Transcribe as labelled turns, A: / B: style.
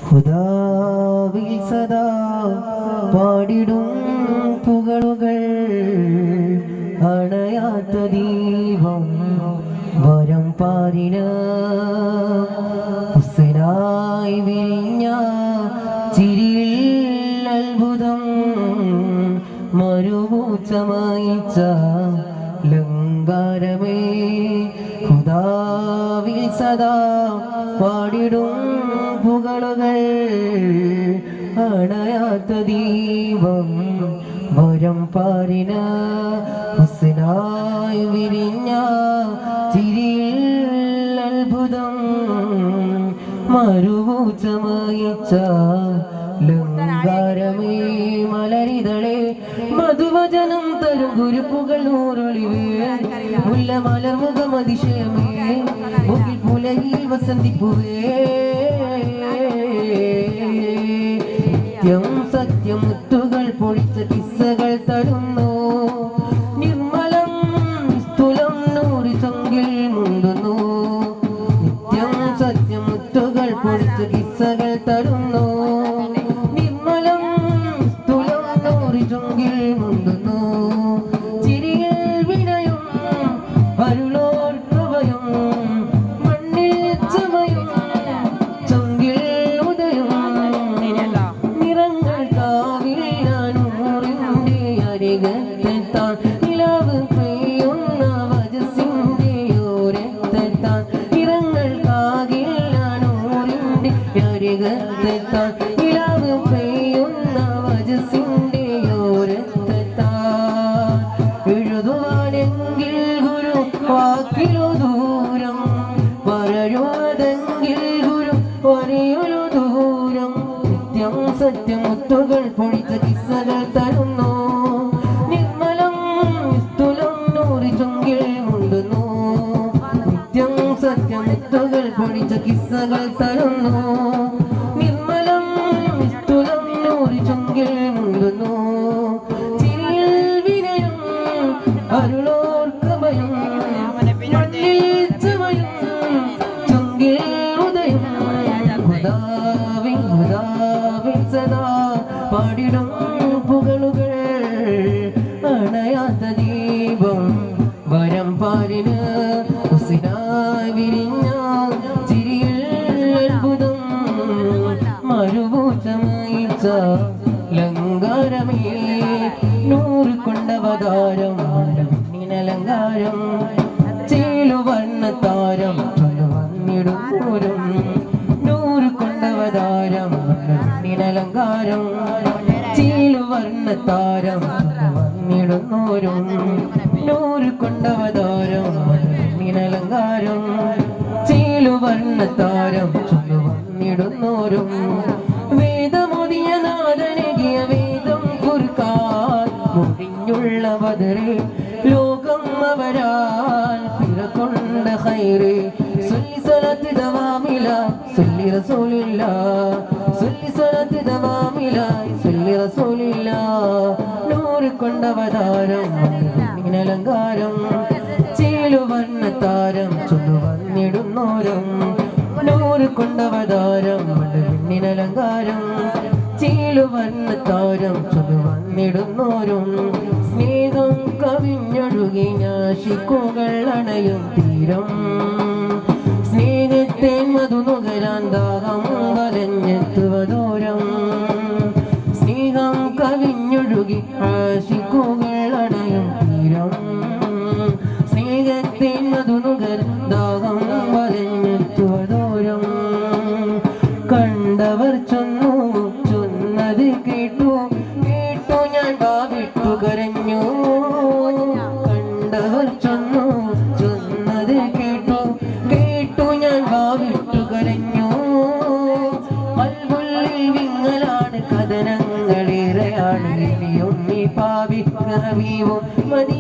A: ഹുദാവിൽ സദാ പാടിടും പുകളുകൾ അണയാത്ത ദീപം വരം പാരിന ഹുസ്നായി വിരിഞ്ഞ ചിരിയിൽ അത്ഭുതം മരുഭൂച്ചമയിച്ച ലങ്കാരമേ ഹുദാവിൽ സദാ പാടിടും പുകളുകൾ അണയാത്ത ദീപം വരം പാരിന ഹുസ്നായി വിരിഞ്ഞ ചിരിയിൽ അത്ഭുതം മരുഭൂച്ചമയിച്ച ലങ്കാരമേ മലരിതളെ മധുവചനം തരും ഗുരുപ്പുകൾ നൂറൊളിവേ മുല്ല മലർമുഖമതിശയമേ മുകിൽ പുലയിൽ വസന്തിപ്പുവേ നിത്യം സത്യമുത്തുകൾ പൊളിച്ച കിസ്സകൾ തരുന്നു നിർമ്മലം സ്ഥൂലം നൂറി ചങ്കിൽ മുണ്ടുന്നു നിത്യം സത്യമുത്തുകൾ പൊളിച്ച കിസ്സകൾ തരുന്നു നിർമ്മലം സ്ഥൂലം നൂറി ചങ്കിൽ മുണ്ടുന്നു ചിരിയിൽ വിനയും അരുളോർ കൃപയും മണ്ണിൽ ചമയും ചങ്കിൽ ഉദയം നിറങ്ങൾ കാവിൽ ഞാനൂറിൻ്റെ അരികത്തെത്താൻ നിലാവ് പെയ്യുന്ന വജസിൻ്റെ ഓരത്തെത്താൻ നിറങ്ങൾ കാകിൽ ഞാനൂറിൻ്റെ അരികത്തെത്താൻ നിലാവ് പെയ്യുന്ന വജസിൻ്റെ ഓരത്തെത്താൻ എഴുതുവാനെങ്കിൽ ഗുരു വാക്കിലു ദൂരം പറയുവതെങ്കിൽ ഗുരു ഒരേയൊരു ദൂരം നിത്യം സത്യമുത്തുകൾ പൊളിച്ച കിസ്സകൾ തരുന്നു നിർമ്മലം സ്ഥൂലം നൂറി ചൊങ്കിൽ മുണ്ടുന്നു നിത്യം സത്യമുത്തുകൾ പൊളിച്ച കിസ്സകൾ തരുന്നു നിർമ്മലം സ്ഥൂലം നൂറി ചൊങ്കിൽ മുണ്ടുന്നു ചിരിയിൽ വിനയം അരുളോർ കൃപയും മണ്ണിൽ ചമയും ചൊങ്കിൽ ഉദയം ഹുദാവിൻ സദാ പാടിടും പുകളുകൾ അണയാത്ത ദീപം വരം പാരിന് ഹുസ്നായി വിരിഞ്ഞ ചിരിയിൽ അത്ഭുതം മരുഭൂച്ചമയിച്ച ലങ്കാരമേ നൂറ് കൊണ്ടവതാരം പിന്നിനലങ്കാരം ചേലുവർണ്ണത്താരം വന്നിടും പൂരം നൂറ് കൊണ്ടവതാരം പിന്നിനലങ്കാരം ചേലുവർണ്ണത്താരം വന്നിടുന്നോരും നൂറ് കൊണ്ടവതാരം പിന്നിനലങ്കാരം ചേലുവർണ്ണത്താരം വന്നിടുന്നോരും വേദമോദിയ നാഥനകിയ വേദം കുർക്കാൻ മുടിഞ്ഞുള്ള ബദറേ ലോകം അവരാൽ പിറകൊണ്ട ഖൈറേ സുല്ലി സ്വലാത്ത് ദവാമില സുല്ലി റസൂലില്ല സുല്ലി സ്വലാത്ത് ദവാമില സുല്ലി റസൂലില്ല നൂറ് കൊണ്ടവതാരം അലങ്കാരം ചേലുവർണ്ണത്താരം ചൊല്ലു വന്നിടുന്നോരും നൂറ് കൊണ്ടവതാരം പിന്നിനലങ്കാരം ചേലുവർണ്ണത്താരം ചൊല്ലു വന്നിടുന്നോരും സ്നേഹം കവിഞ്ഞൊഴുകി ഞാശിക്കുകൾ അണയും തീരം സ്നേഹത്തെ മധുനുകരാൻ ദാഹം വലഞ്ഞെത്തുവദൂരം സ്നേഹം കവിഞ്ഞൊഴുകി ആശിക്കുകൾ അണയും തീരം സ്നേഹത്തെ മധുനുകരാൻ ദാഹം വലഞ്ഞെത്തുവദൂരം കണ്ടവർ ചൊന്നത് കേട്ടു ഞാൻ വാവിട്ടു കരഞ്ഞു കണ്ടവർ ചൊന്നത് കേട്ടു ഞാൻ വാവിട്ടു കരഞ്ഞു അൽവുള്ളിൽ വിങ്ങലാണ് കഥനങ്ങളേറെയാണ് ഇനിയും ഈ പാവിക്കറവിയും മതി